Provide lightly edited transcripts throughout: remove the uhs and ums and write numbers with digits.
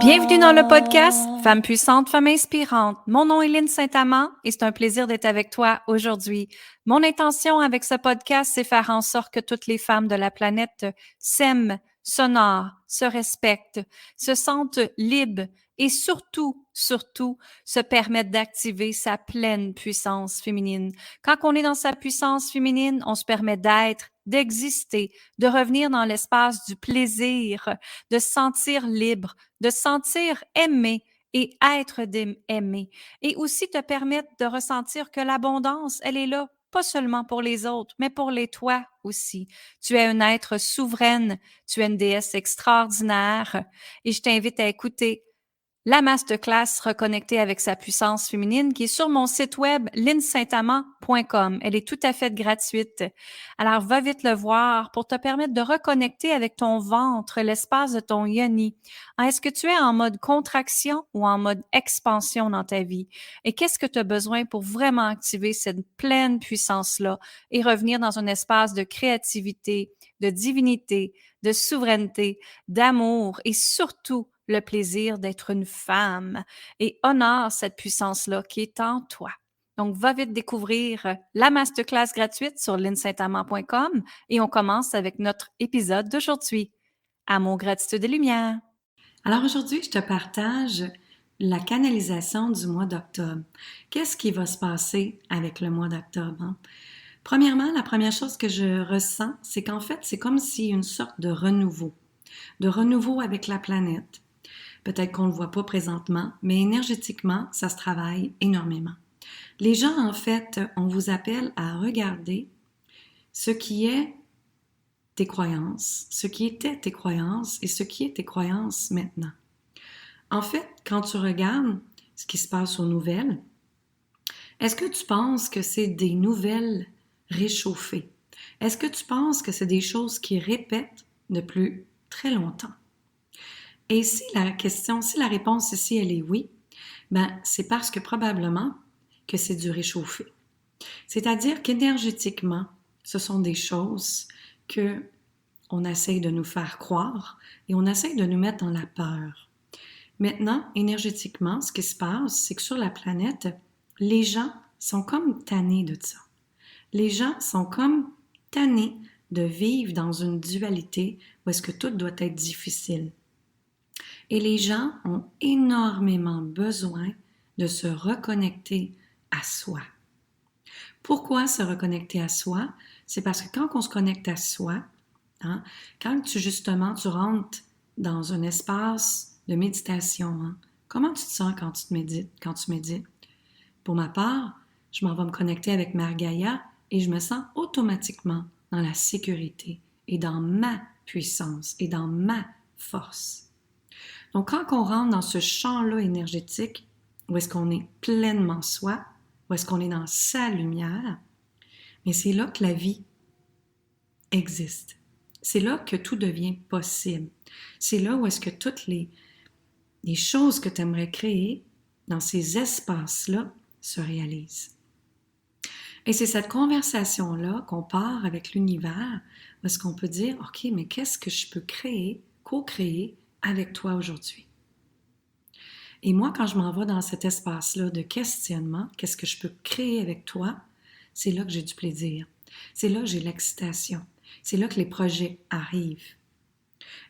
Bienvenue dans le podcast Femmes puissantes, femmes inspirantes. Mon nom est Lynne Saint-Amand et c'est un plaisir d'être avec toi aujourd'hui. Mon intention avec ce podcast, c'est faire en sorte que toutes les femmes de la planète s'aiment, s'honorent, se respectent, se sentent libres et surtout, se permettent d'activer sa pleine puissance féminine. Quand on est dans sa puissance féminine, on se permet d'être, d'exister, de revenir dans l'espace du plaisir, de se sentir libre, de se sentir aimé et être aimé. Et aussi te permettre de ressentir que l'abondance, elle est là, pas seulement pour les autres, mais pour les toi aussi. Tu es un être souveraine, tu es une déesse extraordinaire et je t'invite à écouter la masterclass Reconnecter avec sa puissance féminine qui est sur mon site web linsaintamant.com. Elle est tout à fait gratuite. Alors, va vite le voir pour te permettre de reconnecter avec ton ventre, l'espace de ton yoni. Est-ce que tu es en mode contraction ou en mode expansion dans ta vie? Et qu'est-ce que tu as besoin pour vraiment activer cette pleine puissance-là et revenir dans un espace de créativité, de divinité, de souveraineté, d'amour et surtout le plaisir d'être une femme et honore cette puissance-là qui est en toi. Donc, va vite découvrir la masterclass gratuite sur linsaintamant.com et on commence avec notre épisode d'aujourd'hui. Amour, gratitude et lumière. Alors aujourd'hui, je te partage la canalisation du mois d'octobre. Qu'est-ce qui va se passer avec le mois d'octobre? Hein? Premièrement, la première chose que je ressens, c'est qu'en fait, c'est comme si une sorte de renouveau avec la planète. Peut-être qu'on ne le voit pas présentement, mais énergétiquement, ça se travaille énormément. Les gens, en fait, on vous appelle à regarder ce qui est tes croyances, ce qui était tes croyances et ce qui est tes croyances maintenant. En fait, quand tu regardes ce qui se passe aux nouvelles, est-ce que tu penses que c'est des nouvelles réchauffées? Est-ce que tu penses que c'est des choses qui répètent depuis très longtemps? Et si la réponse ici, elle est oui, c'est parce que probablement que c'est du réchauffé. C'est-à-dire qu'énergétiquement, ce sont des choses que on essaye de nous faire croire et on essaye de nous mettre dans la peur. Maintenant, énergétiquement, ce qui se passe, c'est que sur la planète, les gens sont comme tannés de ça. Les gens sont comme tannés de vivre dans une dualité où est-ce que tout doit être difficile. Et les gens ont énormément besoin de se reconnecter à soi. Pourquoi se reconnecter à soi? C'est parce que quand on se connecte à soi, hein, quand tu rentres dans un espace de méditation, hein, comment tu te sens quand tu médites? Pour ma part, je m'en vais me connecter avec Margaïa et je me sens automatiquement dans la sécurité et dans ma puissance et dans ma force. Donc, quand on rentre dans ce champ-là énergétique, où est-ce qu'on est pleinement soi, où est-ce qu'on est dans sa lumière, mais c'est là que la vie existe. C'est là que tout devient possible. C'est là où est-ce que toutes les choses que tu aimerais créer dans ces espaces-là se réalisent. Et c'est cette conversation-là qu'on part avec l'univers, où est-ce qu'on peut dire, OK, mais qu'est-ce que je peux créer, co-créer avec toi aujourd'hui? Et moi, quand je m'en vais dans cet espace-là de questionnement, qu'est-ce que je peux créer avec toi? C'est là que j'ai du plaisir. C'est là que j'ai l'excitation. C'est là que les projets arrivent.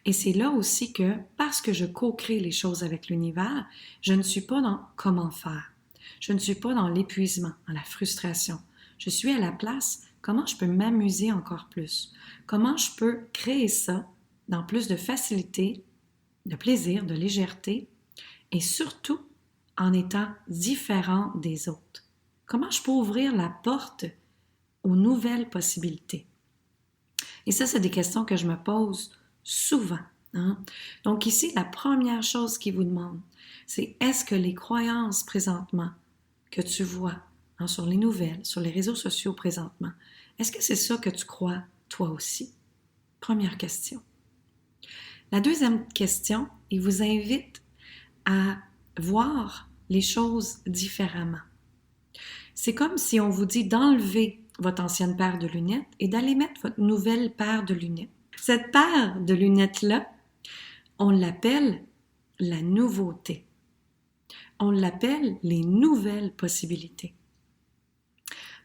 Et c'est là aussi que, parce que je co-crée les choses avec l'univers, je ne suis pas dans comment faire. Je ne suis pas dans l'épuisement, dans la frustration. Je suis à la place, comment je peux m'amuser encore plus? Comment je peux créer ça dans plus de facilité, de plaisir, de légèreté, et surtout en étant différent des autres. Comment je peux ouvrir la porte aux nouvelles possibilités? Et ça, c'est des questions que je me pose souvent. Hein? Donc ici, la première chose qu'il vous demande, c'est est-ce que les croyances présentement que tu vois hein, sur les nouvelles, sur les réseaux sociaux présentement, est-ce que c'est ça que tu crois toi aussi? Première question. La deuxième question, il vous invite à voir les choses différemment. C'est comme si on vous dit d'enlever votre ancienne paire de lunettes et d'aller mettre votre nouvelle paire de lunettes. Cette paire de lunettes-là, on l'appelle la nouveauté. On l'appelle les nouvelles possibilités.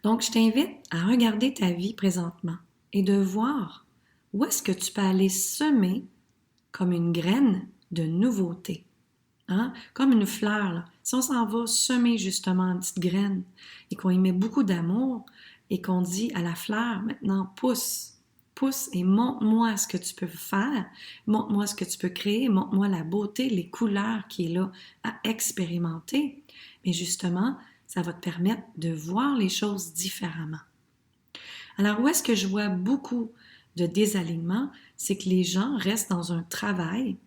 Donc, je t'invite à regarder ta vie présentement et de voir où est-ce que tu peux aller semer comme une graine de nouveauté. Hein? Comme une fleur, là. Si on s'en va semer justement une petite graine et qu'on y met beaucoup d'amour et qu'on dit à la fleur, maintenant pousse, pousse et montre-moi ce que tu peux faire, montre-moi ce que tu peux créer, montre-moi la beauté, les couleurs qui est là à expérimenter. Mais justement, ça va te permettre de voir les choses différemment. Alors, où est-ce que je vois beaucoup de désalignement? C'est que les gens restent dans un travail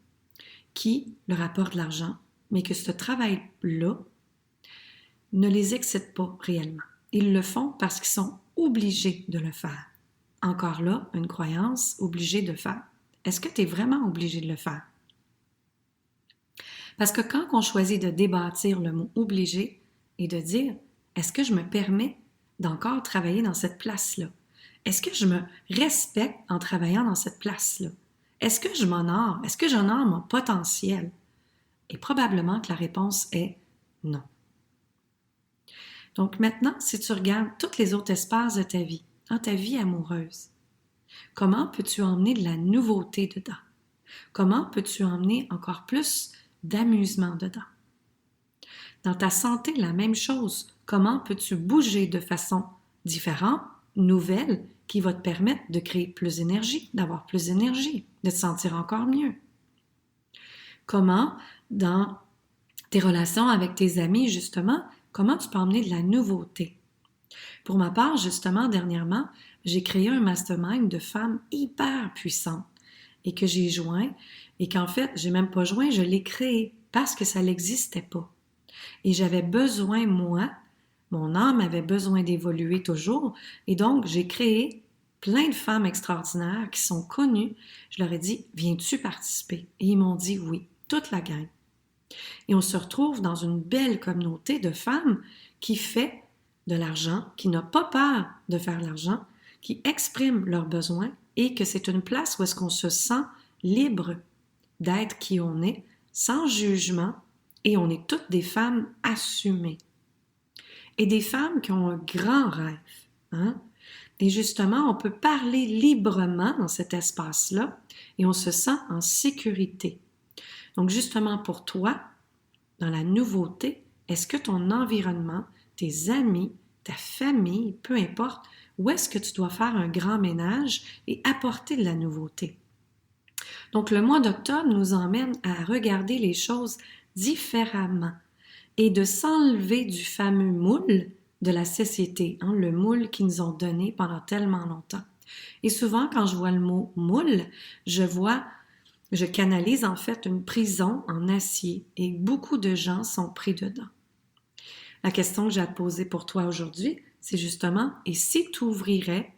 qui leur apporte de l'argent, mais que ce travail-là ne les excite pas réellement. Ils le font parce qu'ils sont obligés de le faire. Encore là, une croyance, obligé de faire. Est-ce que tu es vraiment obligé de le faire? Parce que quand on choisit de débâtir le mot obligé et de dire, est-ce que je me permets d'encore travailler dans cette place-là? Est-ce que je me respecte en travaillant dans cette place-là? Est-ce que je m'honore? Est-ce que j'honore mon potentiel? Et probablement que la réponse est non. Donc maintenant, si tu regardes tous les autres espaces de ta vie amoureuse, comment peux-tu emmener de la nouveauté dedans? Comment peux-tu emmener encore plus d'amusement dedans? Dans ta santé, la même chose. Comment peux-tu bouger de façon différente, nouvelle, qui va te permettre de créer plus d'énergie, d'avoir plus d'énergie, de te sentir encore mieux? Comment, dans tes relations avec tes amis, justement, comment tu peux emmener de la nouveauté? Pour ma part, justement, dernièrement, j'ai créé un mastermind de femmes hyper puissantes et que j'ai joint et qu'en fait, j'ai même pas joint, je l'ai créé parce que ça n'existait pas. Et j'avais besoin, moi, mon âme avait besoin d'évoluer toujours et donc j'ai créé plein de femmes extraordinaires qui sont connues. Je leur ai dit, viens-tu participer? Et ils m'ont dit oui, toute la gang. Et on se retrouve dans une belle communauté de femmes qui fait de l'argent, qui n'a pas peur de faire de l'argent, qui expriment leurs besoins et que c'est une place où est-ce qu'on se sent libre d'être qui on est, sans jugement, et on est toutes des femmes assumées. Et des femmes qui ont un grand rêve. Hein? Et justement, on peut parler librement dans cet espace-là et on se sent en sécurité. Donc justement pour toi, dans la nouveauté, est-ce que ton environnement, tes amis, ta famille, peu importe, où est-ce que tu dois faire un grand ménage et apporter de la nouveauté? Donc le mois d'octobre nous emmène à regarder les choses différemment et de s'enlever du fameux moule de la société, hein, le moule qu'ils nous ont donné pendant tellement longtemps. Et souvent, quand je vois le mot moule, je canalise en fait une prison en acier et beaucoup de gens sont pris dedans. La question que j'ai à te poser pour toi aujourd'hui, c'est justement, et si tu ouvrirais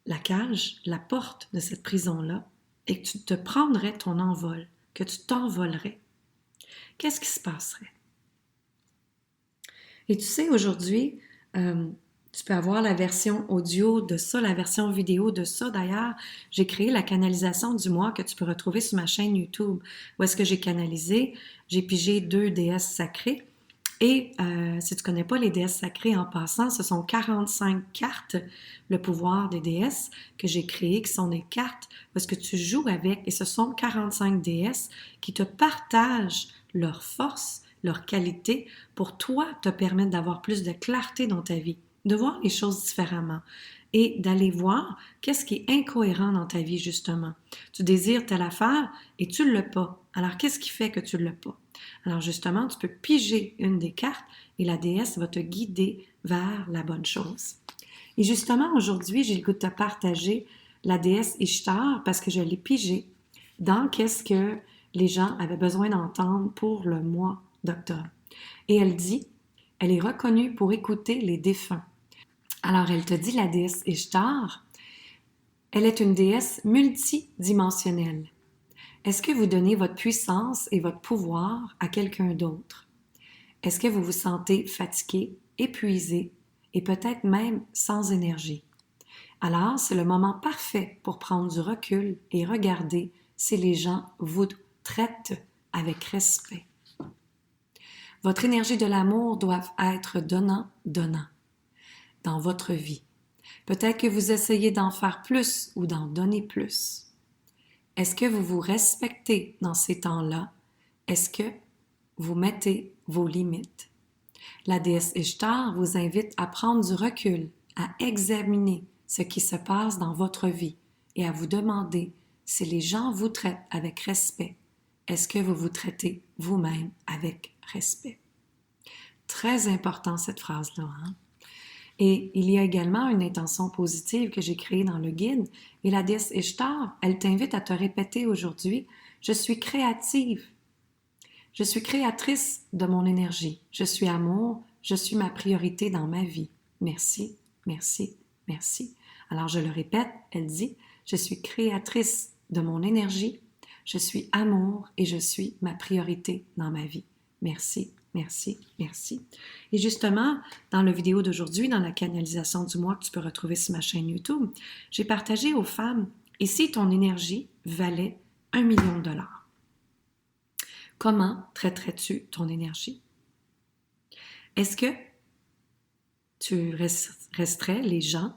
la cage, la porte de cette prison-là, et que tu te prendrais ton envol, que tu t'envolerais, qu'est-ce qui se passerait? Et tu sais, aujourd'hui, tu peux avoir la version audio de ça, la version vidéo de ça. D'ailleurs, j'ai créé la canalisation du mois que tu peux retrouver sur ma chaîne YouTube. Où est-ce que j'ai canalisé? J'ai pigé 2 déesses sacrées. Et si tu ne connais pas les déesses sacrées en passant, ce sont 45 cartes, le pouvoir des déesses que j'ai créées, qui sont des cartes où est-ce que tu joues avec. Et ce sont 45 déesses qui te partagent leur force, leur qualité pour toi te permettre d'avoir plus de clarté dans ta vie, de voir les choses différemment et d'aller voir qu'est-ce qui est incohérent dans ta vie justement. Tu désires telle affaire et tu ne l'as pas. Alors qu'est-ce qui fait que tu ne l'as pas? Alors justement, tu peux piger une des cartes et la déesse va te guider vers la bonne chose. Et justement, aujourd'hui, j'ai le goût de te partager la déesse Ishtar parce que je l'ai pigée dans qu'est-ce que les gens avaient besoin d'entendre pour le mois d'octobre. Et elle dit, elle est reconnue pour écouter les défunts. Alors elle te dit, la déesse Ishtar, elle est une déesse multidimensionnelle. Est-ce que vous donnez votre puissance et votre pouvoir à quelqu'un d'autre? Est-ce que vous vous sentez fatigué, épuisé et peut-être même sans énergie? Alors, c'est le moment parfait pour prendre du recul et regarder si les gens vous traitent avec respect. Votre énergie de l'amour doit être donnant dans votre vie. Peut-être que vous essayez d'en faire plus ou d'en donner plus. Est-ce que vous vous respectez dans ces temps-là? Est-ce que vous mettez vos limites? La déesse Ishtar vous invite à prendre du recul, à examiner ce qui se passe dans votre vie et à vous demander si les gens vous traitent avec respect. Est-ce que vous vous traitez vous-même avec respect? Très important cette phrase-là, hein? Et il y a également une intention positive que j'ai créée dans le guide. Et la déesse Ishtar, elle t'invite à te répéter aujourd'hui, je suis créative. Je suis créatrice de mon énergie. Je suis amour. Je suis ma priorité dans ma vie. Merci, merci, merci. Alors je le répète, elle dit, je suis créatrice de mon énergie. Je suis amour et je suis ma priorité dans ma vie. Merci, merci, merci. Et justement, dans la vidéo d'aujourd'hui, dans la canalisation du mois que tu peux retrouver sur ma chaîne YouTube, j'ai partagé aux femmes, et si ton énergie valait 1 million de dollars? Comment traiterais-tu ton énergie? Est-ce que tu resterais les gens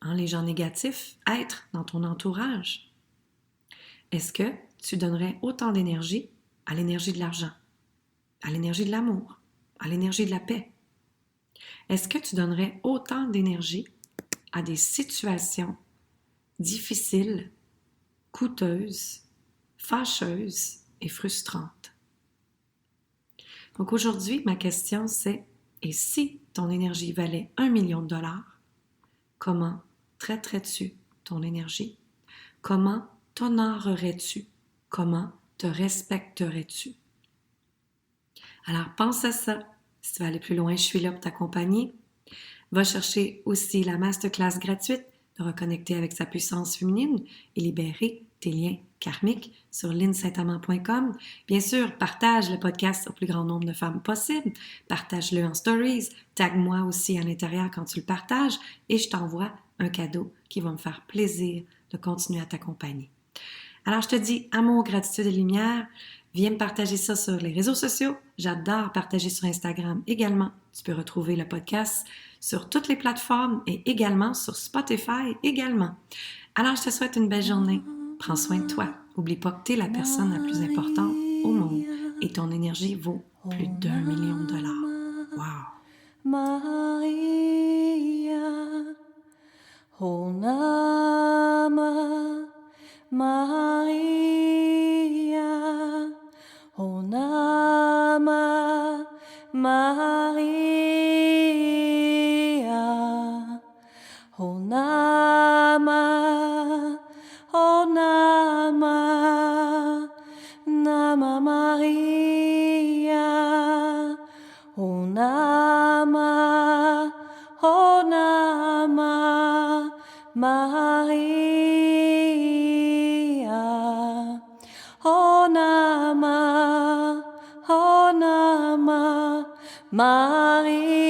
négatifs, être dans ton entourage? Est-ce que tu donnerais autant d'énergie à l'énergie de l'argent, à l'énergie de l'amour, à l'énergie de la paix? Est-ce que tu donnerais autant d'énergie à des situations difficiles, coûteuses, fâcheuses et frustrantes? Donc aujourd'hui, ma question c'est, et si ton énergie valait 1 million de dollars, comment traiterais-tu ton énergie? Comment t'honorerais-tu? Comment te respecterais-tu? Alors pense à ça. Si tu veux aller plus loin, je suis là pour t'accompagner. Va chercher aussi la masterclass gratuite de reconnecter avec sa puissance féminine et libérer tes liens karmiques sur linsaintamant.com. Bien sûr, partage le podcast au plus grand nombre de femmes possible. Partage-le en stories. Tag-moi aussi à l'intérieur quand tu le partages et je t'envoie un cadeau qui va me faire plaisir de continuer à t'accompagner. Alors, je te dis amour, gratitude et lumière. Viens me partager ça sur les réseaux sociaux. J'adore partager sur Instagram également. Tu peux retrouver le podcast sur toutes les plateformes et également sur Spotify également. Alors, je te souhaite une belle journée. Prends soin de toi. N'oublie pas que tu es la personne la plus importante au monde et ton énergie vaut plus d'1 million de dollars. Wow! Maria, oh Nama, Maria, oh Nama, Maria, oh Nama, oh Nama, Nama Maria, oh Nama, oh Nama, Maria, oh Nama, Maria.